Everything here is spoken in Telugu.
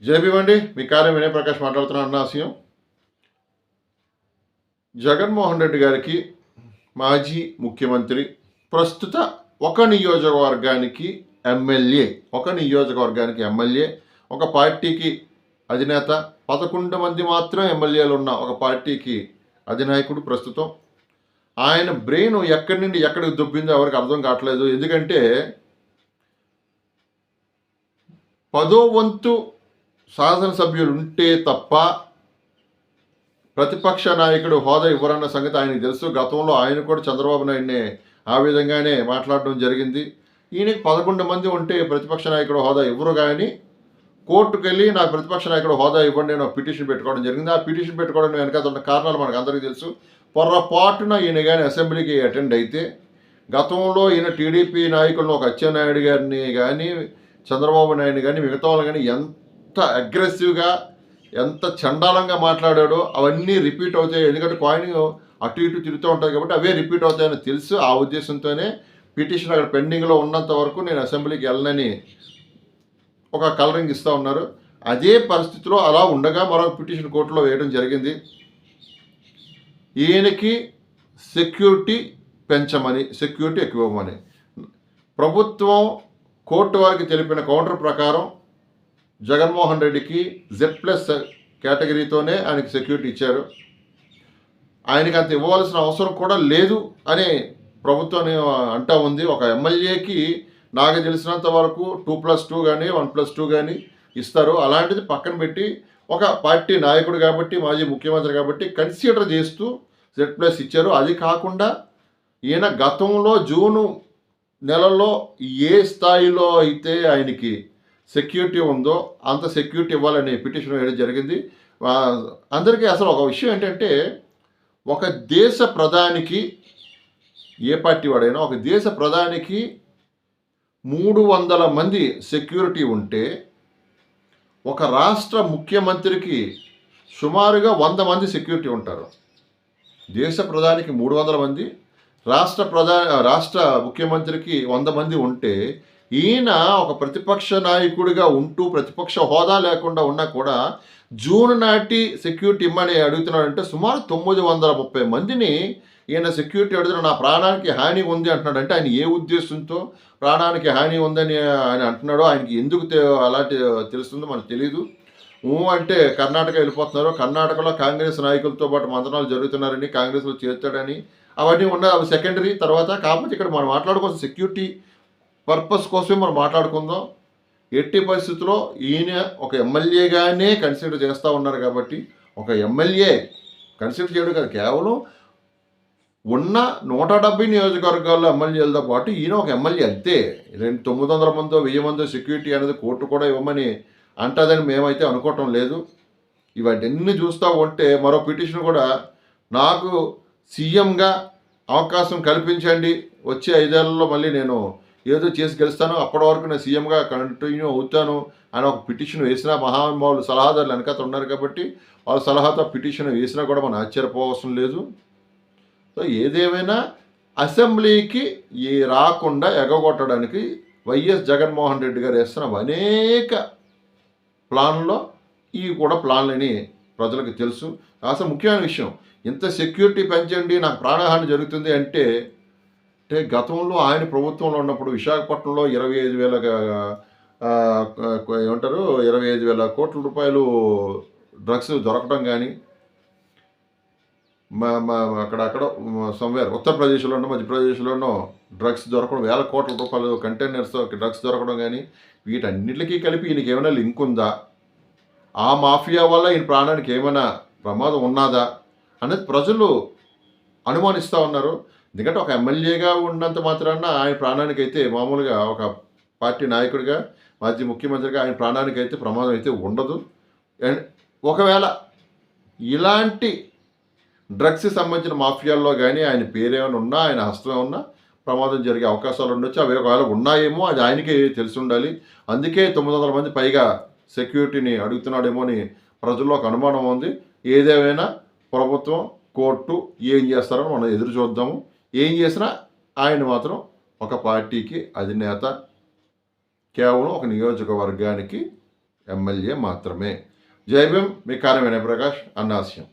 జేబీవండి మీ కార్యం వినయ్ ప్రకాష్ మాట్లాడుతున్నాను. ఆశయం జగన్మోహన్ రెడ్డి గారికి మాజీ ముఖ్యమంత్రి ప్రస్తుత ఒక నియోజకవర్గానికి ఎమ్మెల్యే ఒక పార్టీకి అధినేత 11 మంది మాత్రం ఎమ్మెల్యేలు ఉన్న ఒక పార్టీకి అధినాయకుడు ప్రస్తుతం. ఆయన బ్రెయిన్ ఎక్కడి నుండి ఎక్కడికి దుబ్బిందో ఎవరికి అర్థం కావట్లేదు. ఎందుకంటే 10వ వంతు శాసనసభ్యులు ఉంటే తప్ప ప్రతిపక్ష నాయకుడు హోదా ఇవ్వరన్న సంగతి ఆయనకు తెలుసు. గతంలో ఆయన కూడా చంద్రబాబు నాయుడిని ఆ విధంగానే మాట్లాడడం జరిగింది. ఈయనకి 11 మంది ఉంటే ప్రతిపక్ష నాయకుడు హోదా ఇవ్వరు, కానీ కోర్టుకు వెళ్ళి నాకు ప్రతిపక్ష నాయకుడు హోదా ఇవ్వండి నేను పిటిషన్ పెట్టుకోవడం జరిగింది. ఆ పిటిషన్ పెట్టుకోవడం వెనక ఉన్న కారణాలు మనకు అందరికీ తెలుసు. పొర్రపాటున ఈయన కానీ అసెంబ్లీకి అటెండ్ అయితే గతంలో ఈయన టీడీపీ నాయకులను ఒక అచ్చెన్నాయుడు గారిని కానీ చంద్రబాబు నాయుడు కానీ మిగతా వాళ్ళు కానీ ఎంత అగ్రెసివ్గా ఎంత చండాలంగా మాట్లాడాడో అవన్నీ రిపీట్ అవుతాయి. ఎందుకంటే కాయిన్ అటు ఇటు తిరుగుతూ ఉంటుంది కాబట్టి అవే రిపీట్ అవుతాయని తెలుసు. ఆ ఉద్దేశంతోనే పిటిషన్ అక్కడ పెండింగ్లో ఉన్నంత వరకు నేను అసెంబ్లీకి వెళ్ళనని ఒక కలరింగ్ ఇస్తూ ఉన్నారు. అదే పరిస్థితిలో అలా ఉండగా మరొక పిటిషన్ కోర్టులో వేయడం జరిగింది. ఈయనకి సెక్యూరిటీ పెంచమని, సెక్యూరిటీ ఎక్కువ ఇవ్వమని ప్రభుత్వం కోర్టు వారికి తెలిపిన కౌంటర్ ప్రకారం జగన్మోహన్ రెడ్డికి Z+ కేటగిరీతోనే ఆయనకి సెక్యూరిటీ ఇచ్చారు. ఆయనకి అంత ఇవ్వాల్సిన అవసరం కూడా లేదు అని ప్రభుత్వం అంటూ ఉంది. ఒక ఎమ్మెల్యేకి నాకు తెలిసినంత వరకు 2+2 కానీ 1+2 కానీ ఇస్తారు. అలాంటిది పక్కన పెట్టి ఒక పార్టీ నాయకుడు కాబట్టి, మాజీ ముఖ్యమంత్రి కాబట్టి కన్సిడర్ చేస్తూ Z+ ఇచ్చారు. అది కాకుండా ఈయన గతంలో జూను నెలలో ఏ స్థాయిలో అయితే ఆయనకి సెక్యూరిటీ ఉందో అంత సెక్యూరిటీ ఇవ్వాలని పిటిషన్ వేయడం జరిగింది. అందరికీ అసలు ఒక విషయం ఏంటంటే, ఒక దేశ ప్రధానికి, ఏ పార్టీ వాడైనా ఒక దేశ ప్రధానికి 300 మంది సెక్యూరిటీ ఉంటే ఒక రాష్ట్ర ముఖ్యమంత్రికి సుమారుగా 100 మంది సెక్యూరిటీ ఉంటారు. దేశ ప్రధానికి 300 మంది, రాష్ట్ర ముఖ్యమంత్రికి 100 మంది ఉంటే ఈయన ఒక ప్రతిపక్ష నాయకుడిగా ఉంటూ ప్రతిపక్ష హోదా లేకుండా ఉన్నా కూడా జూన్ నాటి సెక్యూరిటీ ఇమ్మని అడుగుతున్నాడంటే సుమారు 930 మందిని ఈయన సెక్యూరిటీ అడుగుతున్న. నా ప్రాణానికి హాని ఉంది అంటున్నాడు. అంటే ఆయన ఏ ఉద్దేశంతో ప్రాణానికి హాని ఉందని ఆయన అంటున్నాడో, ఆయనకి ఎందుకు అలాంటి తెలుస్తుందో మనకు తెలియదు. అంటే కర్ణాటక వెళ్ళిపోతున్నారు, కర్ణాటకలో కాంగ్రెస్ నాయకులతో పాటు మంత్రాలు జరుగుతున్నారని, కాంగ్రెస్లో చేర్చాడని, అవన్నీ ఉన్నాయి. అవి సెకండరీ తర్వాత. కాకపోతే ఇక్కడ మనం మాట్లాడుకోవాల్సిన సెక్యూరిటీ పర్పస్ కోసమే మనం మాట్లాడుకుందాం. ఎట్టి పరిస్థితుల్లో ఈయన ఒక ఎమ్మెల్యేగానే కన్సిడర్ చేస్తూ ఉన్నారు కాబట్టి, ఒక ఎమ్మెల్యే కన్సిడర్ చేయడం కాదు, కేవలం ఉన్న 170 నియోజకవర్గాల్లో ఎమ్మెల్యేలతో పాటు ఈయన ఒక ఎమ్మెల్యే అంతే. 900 మందో 1000 మందో సెక్యూరిటీ అనేది కోర్టు కూడా ఇవ్వమని అంటుందని మేమైతే అనుకోవటం లేదు. ఇవన్నీ చూస్తూ ఉంటే మరో పిటిషన్ కూడా, నాకు సీఎంగా అవకాశం కల్పించండి, వచ్చే 5 ఏళ్లలో మళ్ళీ నేను ఏదో చేసి గెలుస్తాను, అప్పటి వరకు నేను సీఎంగా కంటిన్యూ అవుతాను అని ఒక పిటిషన్ వేసినా, మహానుభావులు సలహాదారులు వెనకాల ఉన్నారు కాబట్టి వాళ్ళ సలహాతో పిటిషన్ వేసినా కూడా మనం ఆశ్చర్యపోవసం లేదు. సో ఏదేమైనా అసెంబ్లీకి రాకుండా ఎగగొట్టడానికి వైఎస్ జగన్మోహన్ రెడ్డి గారు వేస్తున్న అనేక ప్లాన్లో ఇవి కూడా ప్లాన్లని ప్రజలకు తెలుసు. అసలు ముఖ్యమైన విషయం, ఇంత సెక్యూరిటీ పెంచండి నాకు ప్రాణహాని జరుగుతుంది అంటే గతంలో ఆయన ప్రభుత్వంలో ఉన్నప్పుడు విశాఖపట్నంలో 25,000 కోట్ల రూపాయలు డ్రగ్స్ దొరకడం కానీ, అక్కడక్కడ సమ్వేర్ ఉత్తరప్రదేశ్లోనో మధ్యప్రదేశ్లోనో డ్రగ్స్ దొరకడం, 1000 కోట్ల రూపాయలు కంటైనర్స్ డ్రగ్స్ దొరకడం కానీ, వీటన్నిటికీ కలిపి ఈయనకి ఏమైనా లింక్ ఉందా, ఆ మాఫియా వల్ల ఈయన ప్రాణానికి ఏమైనా ప్రమాదం ఉన్నదా అనేది ప్రజలు అనుమానిస్తూ ఉన్నారు. ఎందుకంటే ఒక ఎమ్మెల్యేగా ఉన్నంత మాత్రాన ఆయన ప్రాణానికి అయితే, మామూలుగా ఒక పార్టీ నాయకుడిగా మాజీ ముఖ్యమంత్రిగా ఆయన ప్రాణానికి అయితే ప్రమాదం అయితే ఉండదు. అండ్ ఒకవేళ ఇలాంటి డ్రగ్స్కి సంబంధించిన మాఫియాల్లో కానీ ఆయన పేరేమైనా ఉన్నా, ఆయన హస్తం ఉన్నా ప్రమాదం జరిగే అవకాశాలు ఉండొచ్చు. అవి ఒకవేళ ఉన్నాయేమో అది ఆయనకే తెలిసి ఉండాలి. అందుకే 900 మంది పైగా సెక్యూరిటీని అడుగుతున్నాడేమో అని ప్రజల్లో ఒక అనుమానం ఉంది. ఏదేమైనా ప్రభుత్వం, కోర్టు ఏం చేస్తారో మనం ఎదురు చూద్దాము. ఏం చేసినా ఆయన మాత్రం ఒక పార్టీకి అధినేత, కేవలం ఒక నియోజకవర్గానికి ఎమ్మెల్యే మాత్రమే. జై భీమ్. మీ కారం వినయ్ ప్రకాష్, అన్నాస్యం.